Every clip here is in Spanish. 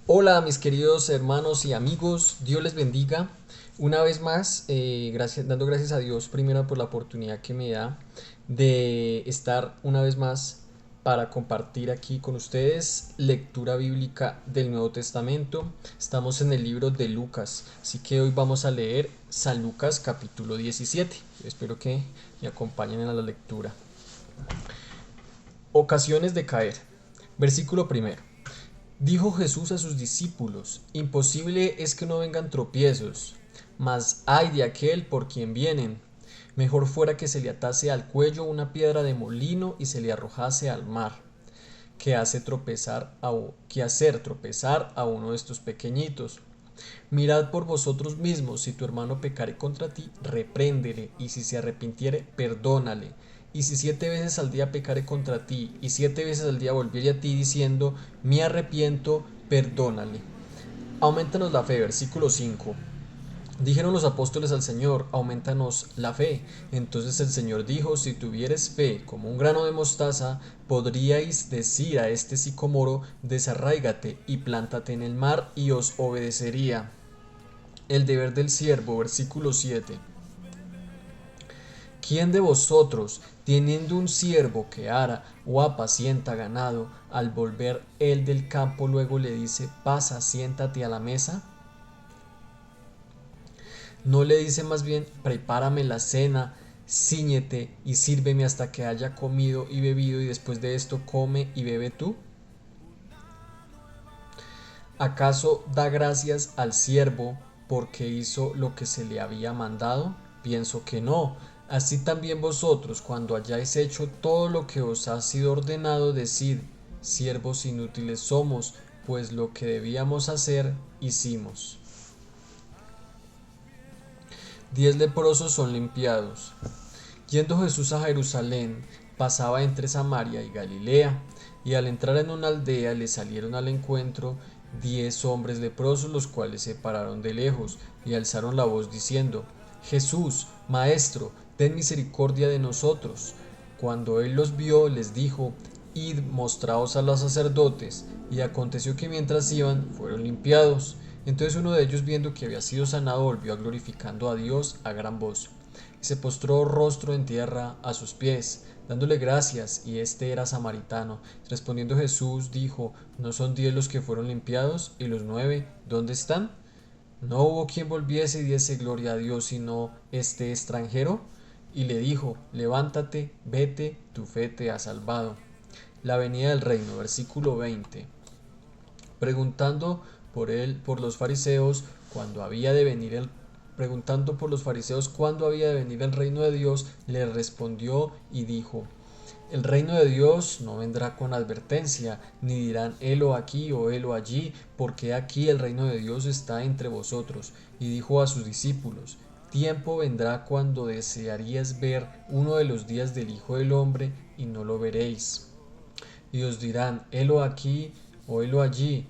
Hola mis queridos hermanos y amigos, Dios les bendiga. Una vez más, dando gracias a Dios primero por la oportunidad que me da de estar una vez más para compartir aquí con ustedes lectura bíblica del Nuevo Testamento. Estamos en el libro de Lucas, así que hoy vamos a leer San Lucas capítulo 17. Espero que me acompañen en la lectura. Ocasiones de caer. Versículo primero. Dijo Jesús a sus discípulos: Imposible es que no vengan tropiezos, mas ay de aquel por quien vienen. Mejor fuera que se le atase al cuello una piedra de molino y se le arrojase al mar, que hacer tropezar a uno de estos pequeñitos. Mirad por vosotros mismos: si tu hermano pecare contra ti, repréndele, y si se arrepintiere, perdónale. Y si 7 veces al día pecare contra ti, y 7 veces al día volviere a ti diciendo, me arrepiento, perdónale. Aumentanos la fe, versículo 5. Dijeron los apóstoles al Señor: aumentanos la fe. Entonces el Señor dijo: si tuvieres fe como un grano de mostaza, podríais decir a este sicomoro: desarráigate y plántate en el mar, y os obedecería. El deber del siervo, versículo 7. ¿Quién de vosotros, teniendo un siervo que ara o apacienta ganado, al volver él del campo luego le dice: pasa, siéntate a la mesa? ¿No le dice más bien: prepárame la cena, cíñete y sírveme hasta que haya comido y bebido, y después de esto come y bebe tú? ¿Acaso da gracias al siervo porque hizo lo que se le había mandado? Pienso que no. Así también vosotros, cuando hayáis hecho todo lo que os ha sido ordenado, decid: siervos inútiles somos, pues lo que debíamos hacer, hicimos. 10 leprosos son limpiados. Yendo Jesús a Jerusalén, pasaba entre Samaria y Galilea, y al entrar en una aldea le salieron al encuentro 10 hombres leprosos, los cuales se pararon de lejos y alzaron la voz diciendo: Jesús, Maestro, ten misericordia de nosotros. Cuando él los vio, les dijo: id, mostraos a los sacerdotes. Y aconteció que mientras iban, fueron limpiados. Entonces uno de ellos, viendo que había sido sanado, volvió glorificando a Dios a gran voz, y se postró rostro en tierra a sus pies, dándole gracias, y este era samaritano. Respondiendo Jesús dijo: ¿no son 10 los que fueron limpiados? ¿Y los 9 dónde están? ¿No hubo quien volviese y diese gloria a Dios sino este extranjero? Y le dijo: levántate, vete, tu fe te ha salvado. La venida del reino, versículo 20. Preguntando por los fariseos cuándo había de venir el Preguntando por los fariseos cuándo había de venir el reino de Dios, le respondió y dijo: el reino de Dios no vendrá con advertencia, ni dirán helo aquí o helo allí, porque aquí el reino de Dios está entre vosotros. Y dijo a sus discípulos: tiempo vendrá cuando desearíais ver uno de los días del Hijo del Hombre, y no lo veréis. Y os dirán: helo aquí o helo allí,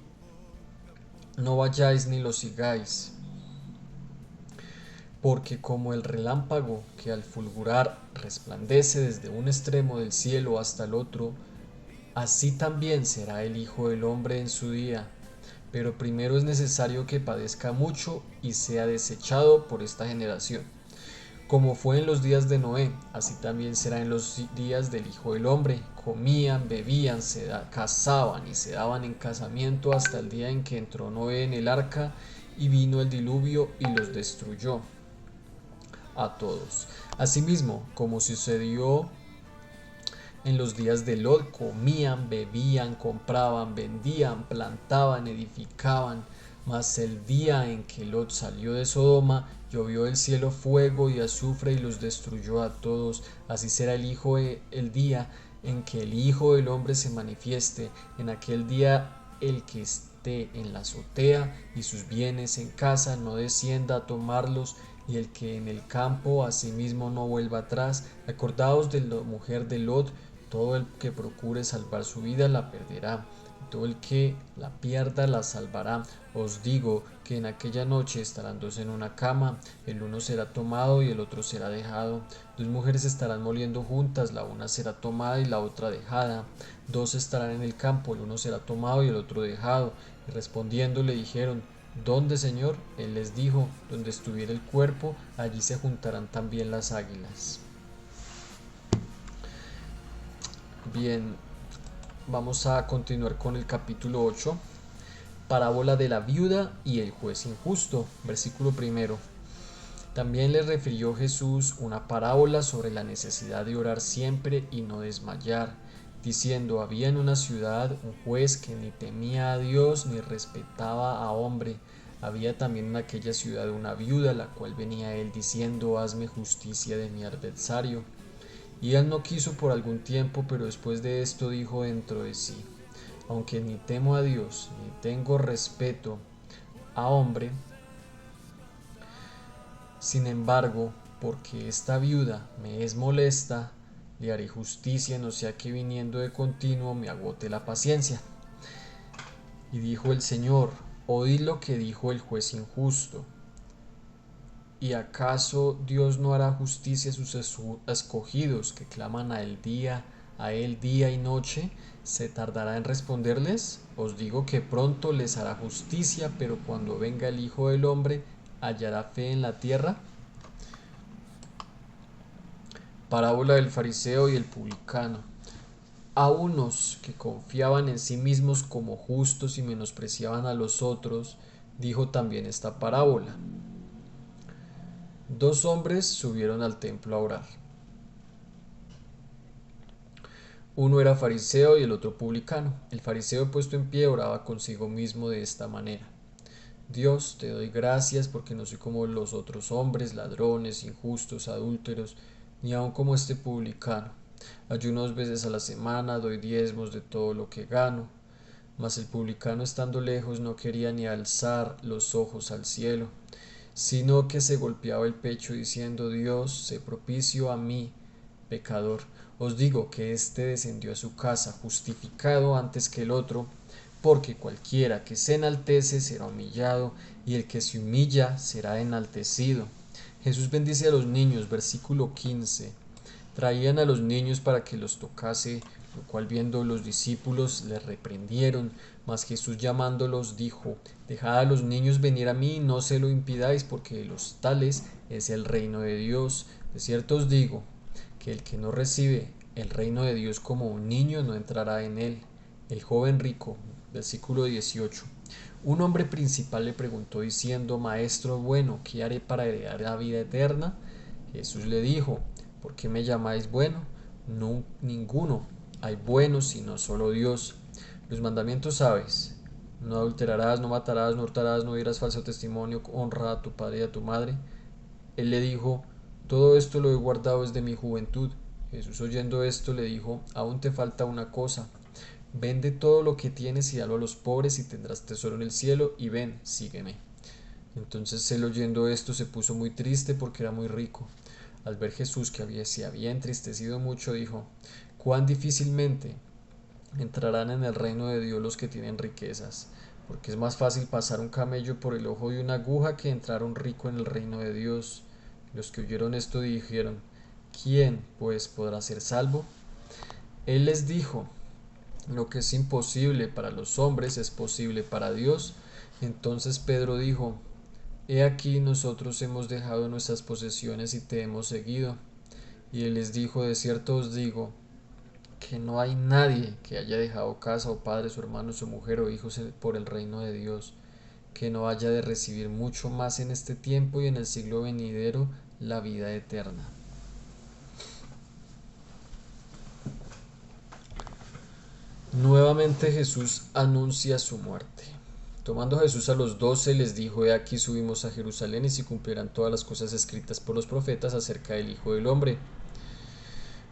no vayáis ni lo sigáis. Porque como el relámpago que al fulgurar resplandece desde un extremo del cielo hasta el otro, así también será el Hijo del Hombre en su día. Pero primero es necesario que padezca mucho y sea desechado por esta generación. Como fue en los días de Noé, así también será en los días del Hijo del Hombre. Comían, bebían, casaban y se daban en casamiento hasta el día en que entró Noé en el arca, y vino el diluvio y los destruyó a todos. Asimismo, como sucedió en los días de Lot, comían, bebían, compraban, vendían, plantaban, edificaban. Mas el día en que Lot salió de Sodoma, llovió del cielo fuego y azufre y los destruyó a todos. Así será el día en que el Hijo del Hombre se manifieste. En aquel día el que esté en la azotea y sus bienes en casa no descienda a tomarlos, y el que en el campo asimismo no vuelva atrás. Acordaos de la mujer de Lot: todo el que procure salvar su vida la perderá, y todo el que la pierda la salvará. Os digo que en aquella noche estarán dos en una cama, el uno será tomado y el otro será dejado. Dos mujeres estarán moliendo juntas, la una será tomada y la otra dejada. dos estarán en el campo, el uno será tomado y el otro dejado. Y respondiendo le dijeron: ¿Dónde, Señor? Él les dijo: donde estuviera el cuerpo, allí se juntarán también las águilas. Bien, vamos a continuar con el capítulo 8. Parábola de la viuda y el juez injusto. Versículo primero. También le refirió Jesús una parábola sobre la necesidad de orar siempre y no desmayar, diciendo: había en una ciudad un juez que ni temía a Dios ni respetaba a hombre. Había también en aquella ciudad una viuda, la cual venía a él diciendo: hazme justicia de mi adversario. Y él no quiso por algún tiempo, pero después de esto dijo dentro de sí: aunque ni temo a Dios ni tengo respeto a hombre, sin embargo, porque esta viuda me es molesta, le haré justicia, no sea que viniendo de continuo me agote la paciencia. Y dijo el Señor: oíd lo que dijo el juez injusto. ¿Y acaso Dios no hará justicia a sus escogidos que claman a él día y noche? ¿Se tardará en responderles? Os digo que pronto les hará justicia, pero cuando venga el Hijo del Hombre, ¿hallará fe en la tierra? Parábola del fariseo y el publicano. A unos que confiaban en sí mismos como justos y menospreciaban a los otros, dijo también esta parábola. Dos hombres subieron al templo a orar. Uno era fariseo y el otro publicano. El fariseo, puesto en pie, oraba consigo mismo de esta manera: Dios, te doy gracias porque no soy como los otros hombres, ladrones, injustos, adúlteros, ni aun como este publicano. Ayuno 2 veces a la semana, doy diezmos de todo lo que gano. Mas el publicano, estando lejos, no quería ni alzar los ojos al cielo, sino que se golpeaba el pecho diciendo: Dios, sé propicio a mí, pecador. Os digo que éste descendió a su casa justificado antes que el otro, porque cualquiera que se enaltece será humillado, y el que se humilla será enaltecido. Jesús bendice a los niños. Versículo 15. Traían a los niños para que los tocase, lo cual viendo los discípulos le reprendieron. Mas Jesús, llamándolos, dijo: dejad a los niños venir a mí, y no se lo impidáis, porque de los tales es el reino de Dios. De cierto os digo que el que no recibe el reino de Dios como un niño no entrará en él. El joven rico. Versículo 18. Un hombre principal le preguntó diciendo: Maestro bueno, ¿qué haré para heredar la vida eterna? Jesús le dijo: ¿por qué me llamáis bueno? No, ninguno hay bueno sino solo Dios. Los mandamientos sabes: no adulterarás, no matarás, no hurtarás, no dirás falso testimonio, honra a tu padre y a tu madre. Él le dijo: todo esto lo he guardado desde mi juventud. Jesús, oyendo esto, le dijo: aún te falta una cosa. Vende todo lo que tienes y dalo a los pobres, y tendrás tesoro en el cielo, y ven, sígueme. Entonces él, oyendo esto, se puso muy triste porque era muy rico. Al ver Jesús que se había entristecido mucho, dijo: cuán difícilmente entrarán en el reino de Dios los que tienen riquezas, porque es más fácil pasar un camello por el ojo de una aguja que entrar un rico en el reino de Dios. Los que oyeron esto dijeron: ¿quién, pues, podrá ser salvo? Él les dijo: lo que es imposible para los hombres es posible para Dios. Entonces Pedro dijo: he aquí, nosotros hemos dejado nuestras posesiones y te hemos seguido. Y él les dijo: de cierto os digo que no hay nadie que haya dejado casa o padres o hermanos o mujer o hijos por el reino de Dios, que no haya de recibir mucho más en este tiempo y en el siglo venidero la vida eterna. Nuevamente Jesús anuncia su muerte. Tomando Jesús a los 12, les dijo: he aquí, subimos a Jerusalén, y se cumplirán todas las cosas escritas por los profetas acerca del Hijo del Hombre.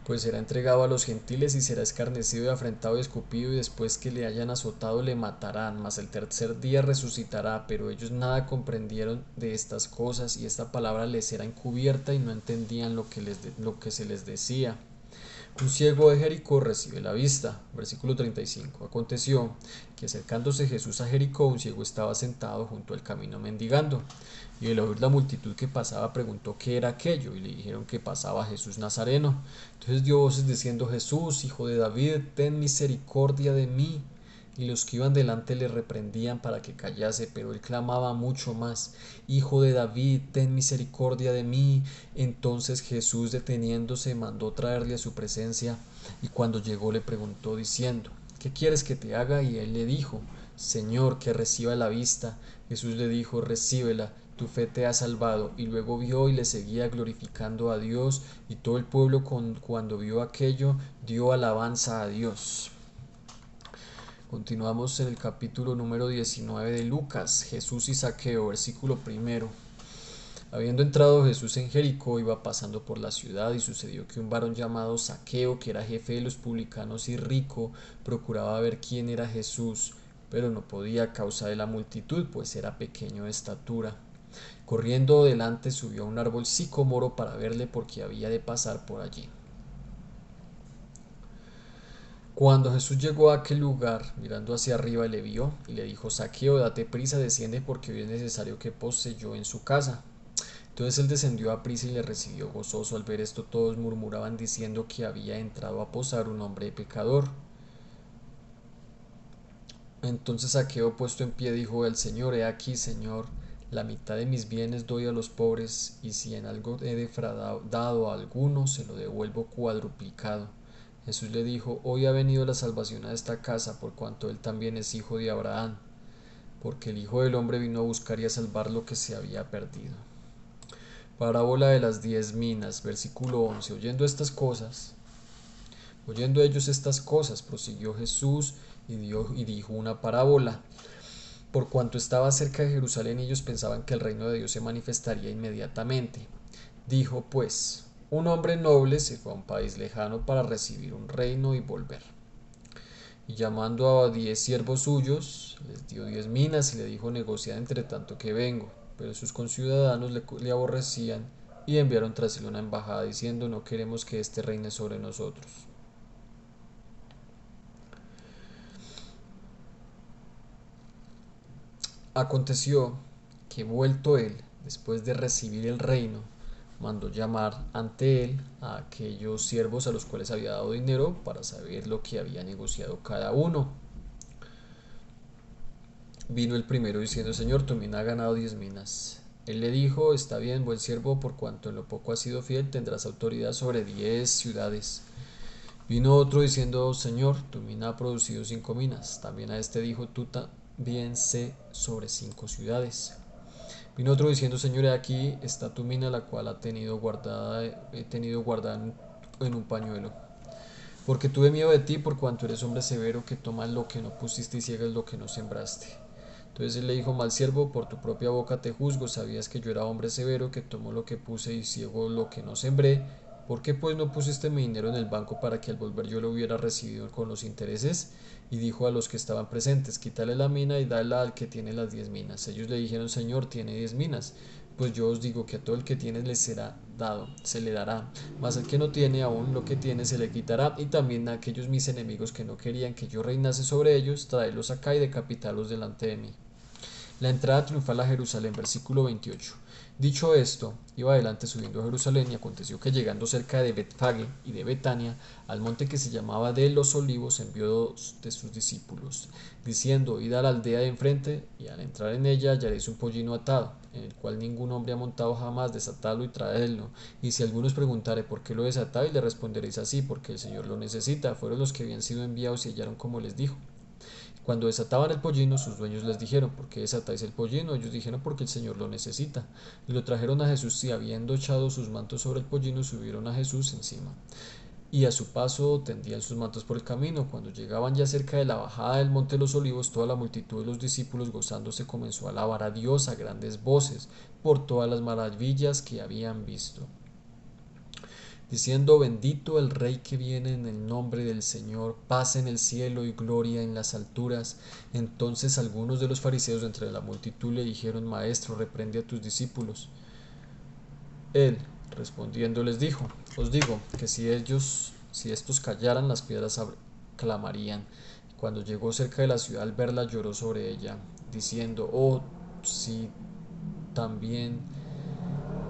Pues será entregado a los gentiles, y será escarnecido y afrentado y escupido, y después que le hayan azotado le matarán, mas el tercer día resucitará. Pero ellos nada comprendieron de estas cosas, y esta palabra les era encubierta, y no entendían lo que se les decía. Un ciego de Jericó recibe la vista. Versículo 35. Aconteció que acercándose Jesús a Jericó, un ciego estaba sentado junto al camino mendigando. Y al oír la multitud que pasaba, preguntó qué era aquello, y le dijeron que pasaba Jesús Nazareno. Entonces dio voces diciendo: Jesús, hijo de David, ten misericordia de mí. Y los que iban delante le reprendían para que callase, pero él clamaba mucho más: Hijo de David, ten misericordia de mí. Entonces Jesús, deteniéndose, mandó traerle a su presencia, y cuando llegó le preguntó diciendo: ¿Qué quieres que te haga? Y él le dijo: Señor, que reciba la vista. Jesús le dijo: Recíbela, tu fe te ha salvado. Y luego vio y le seguía glorificando a Dios, y todo el pueblo cuando vio aquello dio alabanza a Dios. Continuamos en el capítulo número 19 de Lucas. Jesús y Zaqueo, versículo primero. Habiendo entrado Jesús en Jericó, iba pasando por la ciudad, y sucedió que un varón llamado Zaqueo, que era jefe de los publicanos y rico, procuraba ver quién era Jesús, pero no podía a causa de la multitud, pues era pequeño de estatura. Corriendo delante, subió a un árbol sicómoro para verle, porque había de pasar por allí. Cuando Jesús llegó a aquel lugar, mirando hacia arriba, le vio y le dijo: Zaqueo, date prisa, desciende, porque hoy es necesario que pose yo en su casa. Entonces él descendió a prisa y le recibió gozoso. Al ver esto, todos murmuraban diciendo que había entrado a posar un hombre pecador. Entonces Zaqueo, puesto en pie, dijo al Señor: He aquí, Señor, la mitad de mis bienes doy a los pobres, y si en algo he defraudado a alguno, se lo devuelvo cuadruplicado. Jesús le dijo: Hoy ha venido la salvación a esta casa, por cuanto él también es hijo de Abraham, porque el Hijo del Hombre vino a buscar y a salvar lo que se había perdido. Parábola de las 10 minas, versículo 11. Oyendo ellos estas cosas, prosiguió Jesús y dijo una parábola. Por cuanto estaba cerca de Jerusalén, ellos pensaban que el reino de Dios se manifestaría inmediatamente. Dijo pues: un hombre noble se fue a un país lejano para recibir un reino y volver. Y llamando a 10 siervos suyos, les dio 10 minas y le dijo: negociad entre tanto que vengo. Pero sus conciudadanos le aborrecían y enviaron tras él una embajada diciendo: no queremos que éste reine sobre nosotros. Aconteció que, vuelto él, después de recibir el reino, mandó llamar ante él a aquellos siervos a los cuales había dado dinero, para saber lo que había negociado cada uno. Vino el primero diciendo: Señor, tu mina ha ganado 10 minas. Él le dijo: está bien, buen siervo, por cuanto en lo poco has sido fiel, tendrás autoridad sobre 10 ciudades. Vino otro diciendo: Señor, tu mina ha producido 5 minas. También a este dijo: tú también sé sobre 5 ciudades. Vino otro diciendo: Señor, aquí está tu mina, la cual he tenido guardada en un pañuelo. Porque tuve miedo de ti, por cuanto eres hombre severo, que tomas lo que no pusiste y ciegas lo que no sembraste. Entonces él le dijo: mal siervo, por tu propia boca te juzgo. Sabías que yo era hombre severo, que tomo lo que puse y ciego lo que no sembré. ¿Por qué pues no pusiste mi dinero en el banco, para que al volver yo lo hubiera recibido con los intereses? Y dijo a los que estaban presentes: quítale la mina y dala al que tiene las 10 minas. Ellos le dijeron: Señor, tiene 10 minas. Pues yo os digo que a todo el que tiene le será dado, se le dará, mas al que no tiene, aún lo que tiene se le quitará. Y también a aquellos mis enemigos que no querían que yo reinase sobre ellos, traedlos acá y decapitalos delante de mí. La entrada triunfal a Jerusalén, versículo 28. Dicho esto, iba adelante subiendo a Jerusalén, y aconteció que, llegando cerca de Betfage y de Betania, al monte que se llamaba de los Olivos, envió 2 de sus discípulos, diciendo: id a la aldea de enfrente, y al entrar en ella hallaréis un pollino atado, en el cual ningún hombre ha montado jamás. Desatadlo y traedlo. Y si alguno os preguntare por qué lo desatáis, le responderéis así: porque el Señor lo necesita. Fueron los que habían sido enviados y hallaron como les dijo. Cuando desataban el pollino, sus dueños les dijeron: ¿por qué desatáis el pollino? Ellos dijeron: porque el Señor lo necesita. Y lo trajeron a Jesús, y habiendo echado sus mantos sobre el pollino, subieron a Jesús encima. Y a su paso tendían sus mantos por el camino. Cuando llegaban ya cerca de la bajada del monte de los Olivos, toda la multitud de los discípulos, gozándose, comenzó a alabar a Dios a grandes voces por todas las maravillas que habían visto, diciendo: bendito el Rey que viene en el nombre del Señor, paz en el cielo y gloria en las alturas. Entonces algunos de los fariseos de entre la multitud le dijeron: Maestro, reprende a tus discípulos. Él, respondiendo, les dijo: os digo que si ellos Si estos callaran, las piedras clamarían. Cuando llegó cerca de la ciudad, al verla, lloró sobre ella, diciendo: Oh, si también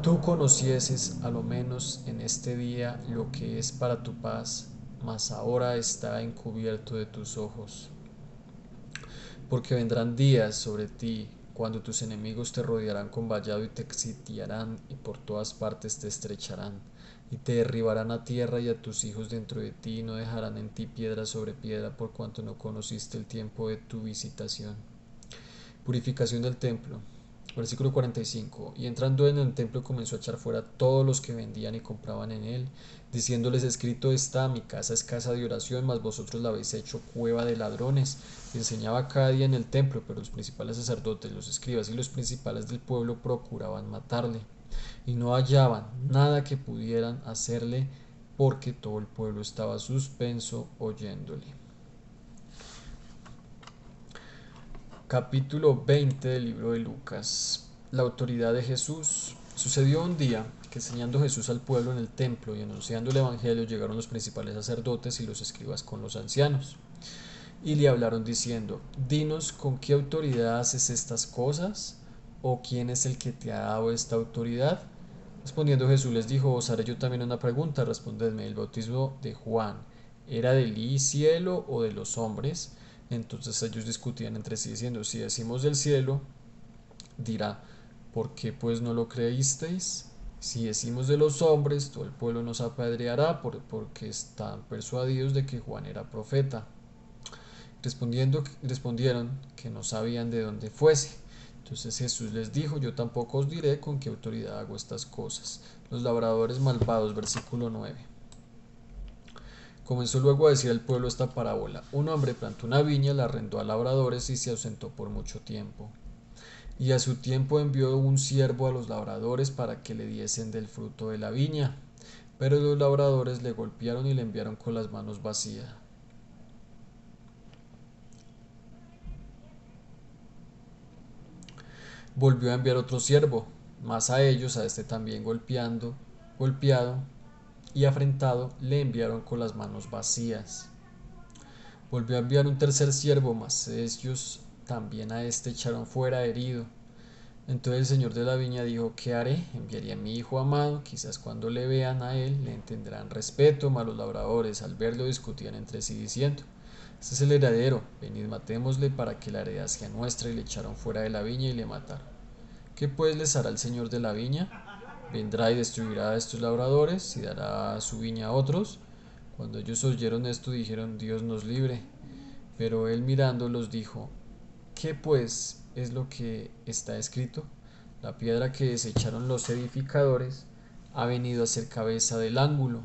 tú conocieses a lo menos en este día lo que es para tu paz, mas ahora está encubierto de tus ojos. Porque vendrán días sobre ti cuando tus enemigos te rodearán con vallado y te sitiarán y por todas partes te estrecharán y te derribarán a tierra y a tus hijos dentro de ti y no dejarán en ti piedra sobre piedra por cuanto no conociste el tiempo de tu visitación. Purificación del templo. Versículo 45. Y entrando en el templo comenzó a echar fuera todos los que vendían y compraban en él, diciéndoles: escrito está, mi casa es casa de oración, mas vosotros la habéis hecho cueva de ladrones. Y enseñaba cada día en el templo, pero los principales sacerdotes, los escribas y los principales del pueblo procuraban matarle, y no hallaban nada que pudieran hacerle, porque todo el pueblo estaba suspenso oyéndole. Capítulo 20 del libro de Lucas. La autoridad de Jesús. Sucedió un día que, enseñando Jesús al pueblo en el templo y anunciando el evangelio, llegaron los principales sacerdotes y los escribas con los ancianos y le hablaron diciendo: dinos, ¿con qué autoridad haces estas cosas? ¿O quién es el que te ha dado esta autoridad? Respondiendo Jesús les dijo: os haré yo también una pregunta, respondedme. ¿El bautismo de Juan era del cielo o de los hombres? Entonces ellos discutían entre sí diciendo: si decimos del cielo, dirá: ¿por qué pues no lo creísteis? Si decimos de los hombres, todo el pueblo nos apedreará porque están persuadidos de que Juan era profeta. Respondieron que no sabían de dónde fuese. Entonces Jesús les dijo: yo tampoco os diré con qué autoridad hago estas cosas. Los labradores malvados, versículo 9. Comenzó luego a decir al pueblo esta parábola: un hombre plantó una viña, la arrendó a labradores y se ausentó por mucho tiempo. Y a su tiempo envió un siervo a los labradores para que le diesen del fruto de la viña. Pero los labradores le golpearon y le enviaron con las manos vacías. Volvió a enviar otro siervo, mas a ellos, a este también golpeado y afrentado, le enviaron con las manos vacías. Volvió a enviar un tercer siervo, mas ellos también a este echaron fuera herido. Entonces el señor de la viña dijo: ¿qué haré? Enviaré a mi hijo amado, quizás cuando le vean a él le tendrán respeto. Mas los labradores al verlo discutían entre sí diciendo: este es el heredero, venid matémosle para que la heredad sea nuestra. Y le echaron fuera de la viña y le mataron. ¿Qué pues les hará el señor de la viña? ¿Vendrá y destruirá a estos labradores y dará su viña a otros? Cuando ellos oyeron esto, dijeron: Dios nos libre. Pero él mirándolos dijo: ¿qué pues es lo que está escrito? La piedra que desecharon los edificadores ha venido a ser cabeza del ángulo.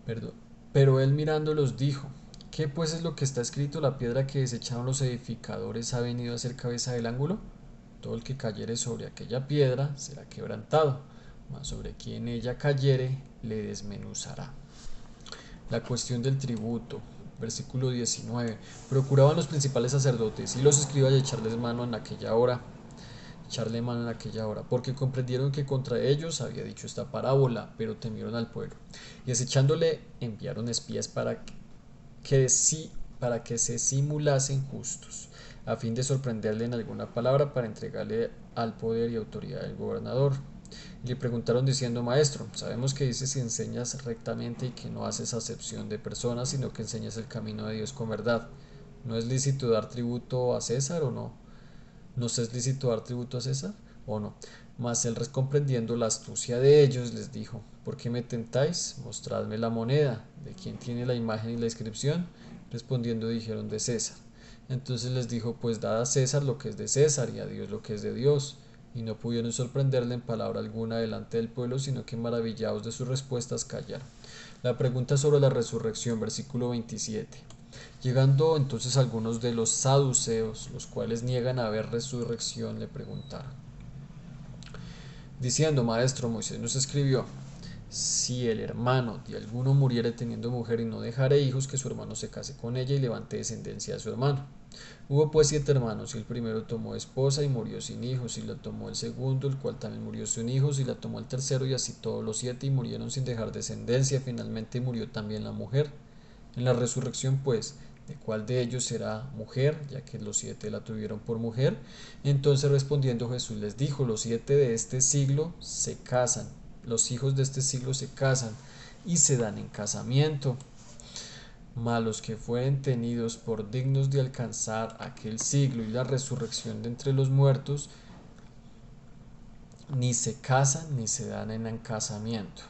Perdón. Pero él mirándolos dijo: ¿qué pues es lo que está escrito? La piedra que desecharon los edificadores ha venido a ser cabeza del ángulo. Todo el que cayere sobre aquella piedra será quebrantado, mas sobre quien ella cayere le desmenuzará. La cuestión del tributo. Versículo 19. Procuraban los principales sacerdotes y los escribas echarle mano en aquella hora, porque comprendieron que contra ellos había dicho esta parábola, pero temieron al pueblo. Y desechándole enviaron espías para que se simulasen justos, a fin de sorprenderle en alguna palabra para entregarle al poder y autoridad del gobernador. Y le preguntaron diciendo: Maestro, sabemos que dices y enseñas rectamente y que no haces acepción de personas, sino que enseñas el camino de Dios con verdad. ¿No es lícito dar tributo a César o no? ¿No es lícito dar tributo a César o no? Mas él, comprendiendo la astucia de ellos, les dijo: ¿por qué me tentáis? Mostradme la moneda. ¿De quién tiene la imagen y la inscripción? Respondiendo dijeron: de César. Entonces les dijo: pues dad a César lo que es de César y a Dios lo que es de Dios. Y no pudieron sorprenderle en palabra alguna delante del pueblo, sino que maravillados de sus respuestas callaron. La pregunta sobre la resurrección, versículo 27. Llegando entonces algunos de los saduceos, los cuales niegan haber resurrección, le preguntaron, diciendo: Maestro, Moisés nos escribió: si el hermano de alguno muriere teniendo mujer y no dejare hijos, que su hermano se case con ella y levante descendencia de su hermano. Hubo pues 7 hermanos, y el primero tomó esposa y murió sin hijos, y la tomó el segundo, el cual también murió sin hijos, y la tomó el tercero, y así todos los 7, y murieron sin dejar descendencia. Finalmente murió también la mujer. En la resurrección, pues, ¿de cuál de ellos será mujer? Ya que los 7 la tuvieron por mujer. Entonces respondiendo Jesús les dijo: los 7 de este siglo se casan, los hijos de este siglo se casan y se dan en casamiento. Mas los que fueren tenidos por dignos de alcanzar aquel siglo y la resurrección de entre los muertos, ni se casan ni se dan en casamiento,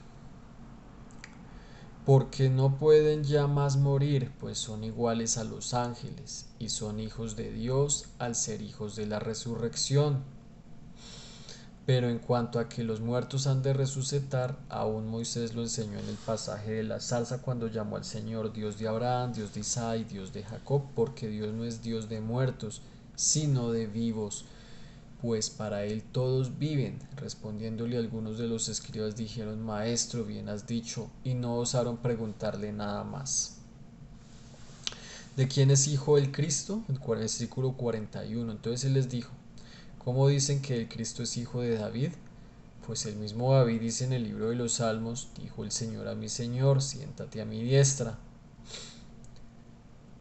porque no pueden ya más morir, pues son iguales a los ángeles, y son hijos de Dios al ser hijos de la resurrección. Pero en cuanto a que los muertos han de resucitar, aún Moisés lo enseñó en el pasaje de la zarza, cuando llamó al Señor Dios de Abraham, Dios de Isaac y Dios de Jacob, porque Dios no es Dios de muertos, sino de vivos, pues para él todos viven. Respondiéndole algunos de los escribas dijeron: Maestro, bien has dicho, y no osaron preguntarle nada más. ¿De quién es hijo el Cristo? El versículo 41. Entonces él les dijo: ¿cómo dicen que el Cristo es hijo de David? Pues el mismo David dice en el libro de los Salmos: dijo el Señor a mi Señor, siéntate a mi diestra,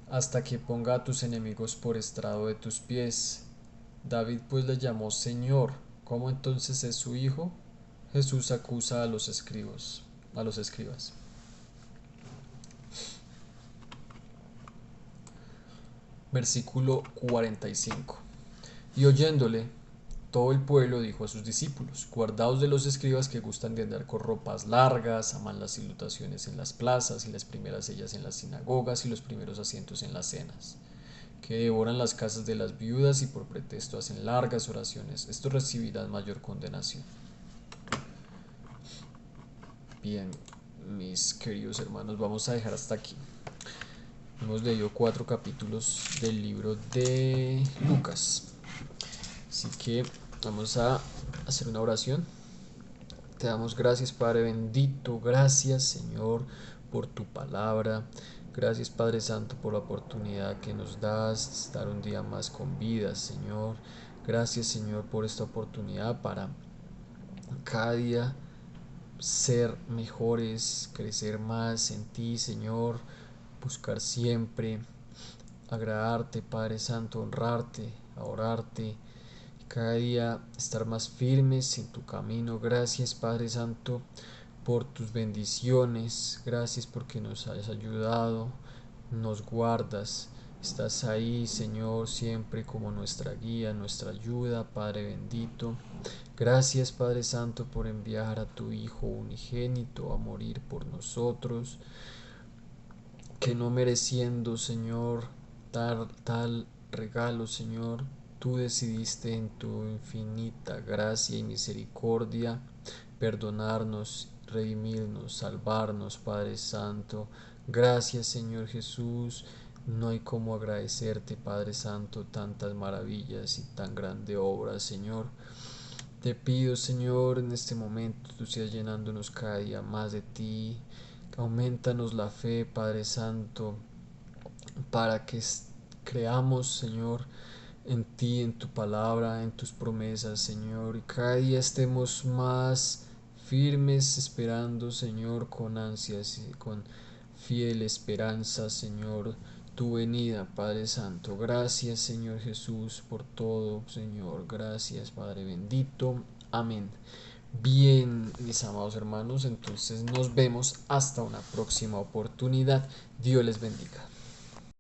hasta que ponga a tus enemigos por estrado de tus pies. David pues le llamó Señor. ¿Cómo entonces es su hijo? Jesús acusa a los escribas. Versículo 45. Y oyéndole, todo el pueblo dijo a sus discípulos: guardaos de los escribas, que gustan de andar con ropas largas, aman las salutaciones en las plazas y las primeras sillas en las sinagogas y los primeros asientos en las cenas, que devoran las casas de las viudas y por pretexto hacen largas oraciones. Estos recibirán mayor condenación. Bien, mis queridos hermanos, vamos a dejar hasta aquí. Hemos leído 4 capítulos del libro de Lucas. Así que vamos a hacer una oración. Te damos gracias, Padre bendito. Gracias, Señor, por tu palabra. Gracias, Padre Santo, por la oportunidad que nos das de estar un día más con vida, Señor. Gracias, Señor, por esta oportunidad para cada día ser mejores, crecer más en ti, Señor. Buscar siempre agradarte, Padre Santo, honrarte, adorarte, cada día estar más firmes en tu camino. Gracias, Padre Santo, por tus bendiciones. Gracias porque nos has ayudado, nos guardas. Estás ahí, Señor, siempre como nuestra guía, nuestra ayuda, Padre bendito. Gracias, Padre Santo, por enviar a tu Hijo unigénito a morir por nosotros, que no mereciendo, Señor, tal regalo, Señor, tú decidiste en tu infinita gracia y misericordia perdonarnos, redimirnos, salvarnos, Padre Santo. Gracias, Señor Jesús. No hay cómo agradecerte, Padre Santo, tantas maravillas y tan grande obra, Señor. Te pido, Señor, en este momento tú sigas llenándonos cada día más de ti. Aumentanos la fe, Padre Santo, para que creamos, Señor, en ti, en tu palabra, en tus promesas, Señor, y cada día estemos más firmes, esperando, Señor, con ansias y con fiel esperanza, Señor, tu venida, Padre Santo. Gracias, Señor Jesús, por todo, Señor. Gracias, Padre bendito. Amén. Bien, mis amados hermanos, entonces nos vemos hasta una próxima oportunidad. Dios les bendiga.